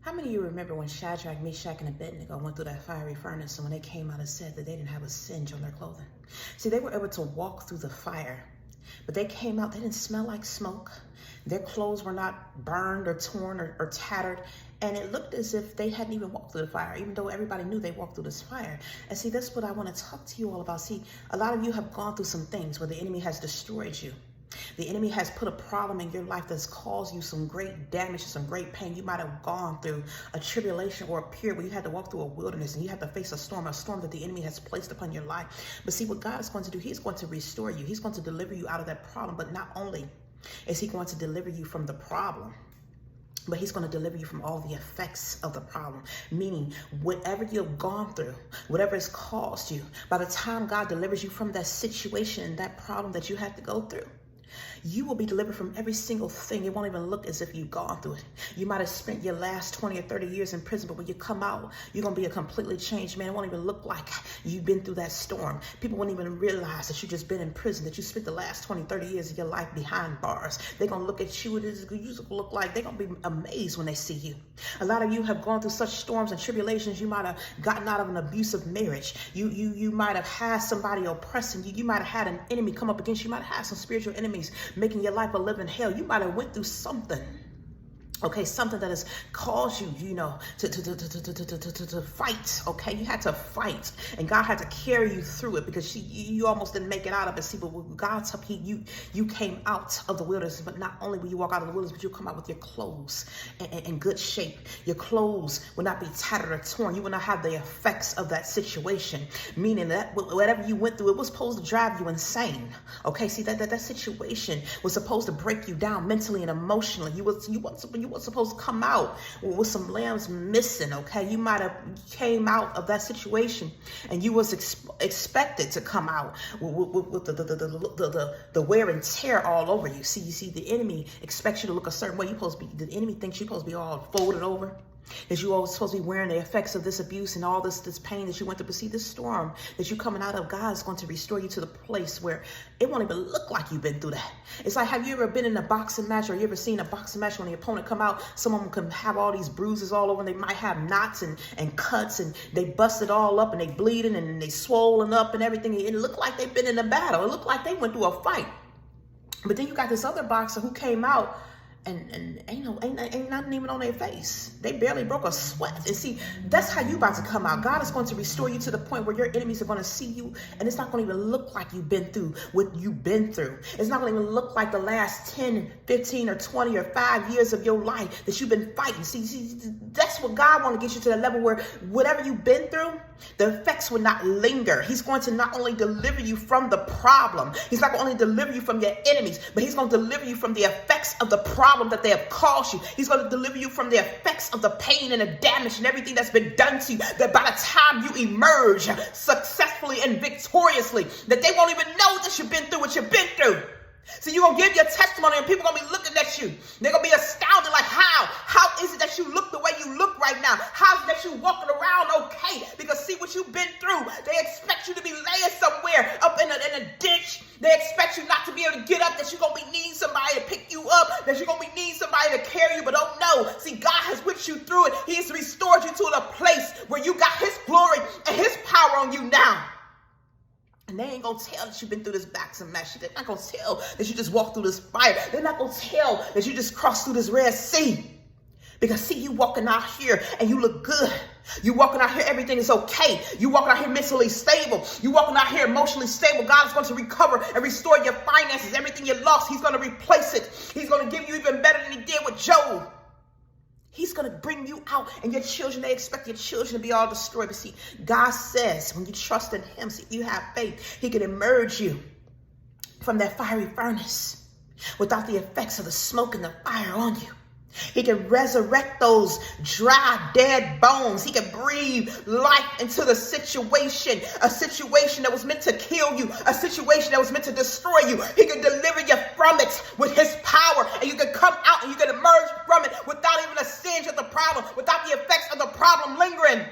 How many of you remember when Shadrach, Meshach, and Abednego went through that fiery furnace, and when they came out, it said that they didn't have a singe on their clothing? See, they were able to walk through the fire, but they came out, they didn't smell like smoke. Their clothes were not burned or torn or tattered, and it looked as if they hadn't even walked through the fire, even though everybody knew they walked through this fire. And see, that's what I want to talk to you all about. See, a lot of you have gone through some things where the enemy has destroyed you. The enemy has put a problem in your life that's caused you some great damage, some great pain. You might have gone through a tribulation or a period where you had to walk through a wilderness and you had to face a storm that the enemy has placed upon your life. But see, what God is going to do, he's going to restore you. He's going to deliver you out of that problem. But not only is he going to deliver you from the problem, but he's going to deliver you from all the effects of the problem. Meaning, whatever you've gone through, whatever has caused you, by the time God delivers you from that situation, that problem that you had to go through, you will be delivered from every single thing. It won't even look as if you've gone through it. You might have spent your last 20 or 30 years in prison, but when you come out, you're going to be a completely changed man. It won't even look like you've been through that storm. People won't even realize that you've just been in prison, that you spent the last 20, 30 years of your life behind bars. They're going to look at you, you look like they're going to be amazed when they see you. A lot of you have gone through such storms and tribulations. You might have gotten out of an abusive marriage. You might have had somebody oppressing you. You might have had an enemy come up against you. You might have had some spiritual enemies making your life a living hell. You might have went through something. Okay, something that has caused you, to fight. Okay, you had to fight, and God had to carry you through it because you almost didn't make it out of it. See, but with God's help, you came out of the wilderness. But not only will you walk out of the wilderness, but you'll come out with your clothes in good shape. Your clothes will not be tattered or torn. You will not have the effects of that situation. Meaning that whatever you went through, it was supposed to drive you insane. Okay, see that situation was supposed to break you down mentally and emotionally. You were supposed to come out with some limbs missing. Okay, you might have came out of that situation and you was expected to come out with the wear and tear all over you. See, the enemy expects you to look a certain way. The enemy thinks you're supposed to be all folded over, that you always supposed to be wearing the effects of this abuse and all this pain that you went through. But see, this storm that you're coming out of, God is going to restore you to the place where it won't even look like you've been through that. It's like, have you ever been in a boxing match, or you ever seen a boxing match when the opponent come out? Some of them can have all these bruises all over, and they might have knots and cuts, and they bust it all up, and they bleeding, and they swollen up and everything. It looked like they've been in a battle. It looked like they went through a fight. But then you got this other boxer who came out and ain't nothing even on their face. They barely broke a sweat. And see, that's how you about to come out. God is going to restore you to the point where your enemies are going to see you, and it's not going to even look like you've been through what you've been through. It's not going to even look like the last 10, 15, or 20, or 5 years of your life that you've been fighting. See, that's what God wants to get you to the level where whatever you've been through, the effects will not linger. He's going to not only deliver you from the problem, he's not going to only deliver you from your enemies, but he's going to deliver you from the effects of the problem that they have caused you. He's going to deliver you from the effects of the pain and the damage and everything that's been done to you, that by the time you emerge successfully and victoriously, that they won't even know that you've been through what you've been through. So you're going to give your testimony, and people are going to be looking at you. They're going to be astounded, like, how is it that you look the way you look right now? How is it that you walking around okay? Because see what you've been through. They expect you to be laying somewhere up in a ditch. They expect you not to be able to get up, that you're going to be needing somebody to pick you up, that you're going to be needing somebody to carry you. But oh no, see, God has whipped you through it. He has restored you to a place where you got his glory and his power on you now. And they ain't going to tell that you've been through this boxing match. They're not going to tell that you just walked through this fire. They're not going to tell that you just crossed through this Red Sea. Because see, you walking out here and you look good. You walking out here, everything is okay. You walking out here mentally stable. You walking out here emotionally stable. God is going to recover and restore your finances. Everything you lost, he's going to replace it. He's going to give you even better than he did with Job. He's going to bring you out, and your children, they expect your children to be all destroyed. But see, God says when you trust in him, see, you have faith, he can emerge you from that fiery furnace without the effects of the smoke and the fire on you. He can resurrect those dry, dead bones. He can breathe life into the situation, a situation that was meant to kill you, a situation that was meant to destroy you. He can deliver you from it with his power, and you can come out and you can emerge from it without even a singe of the problem, without the effects of the problem lingering.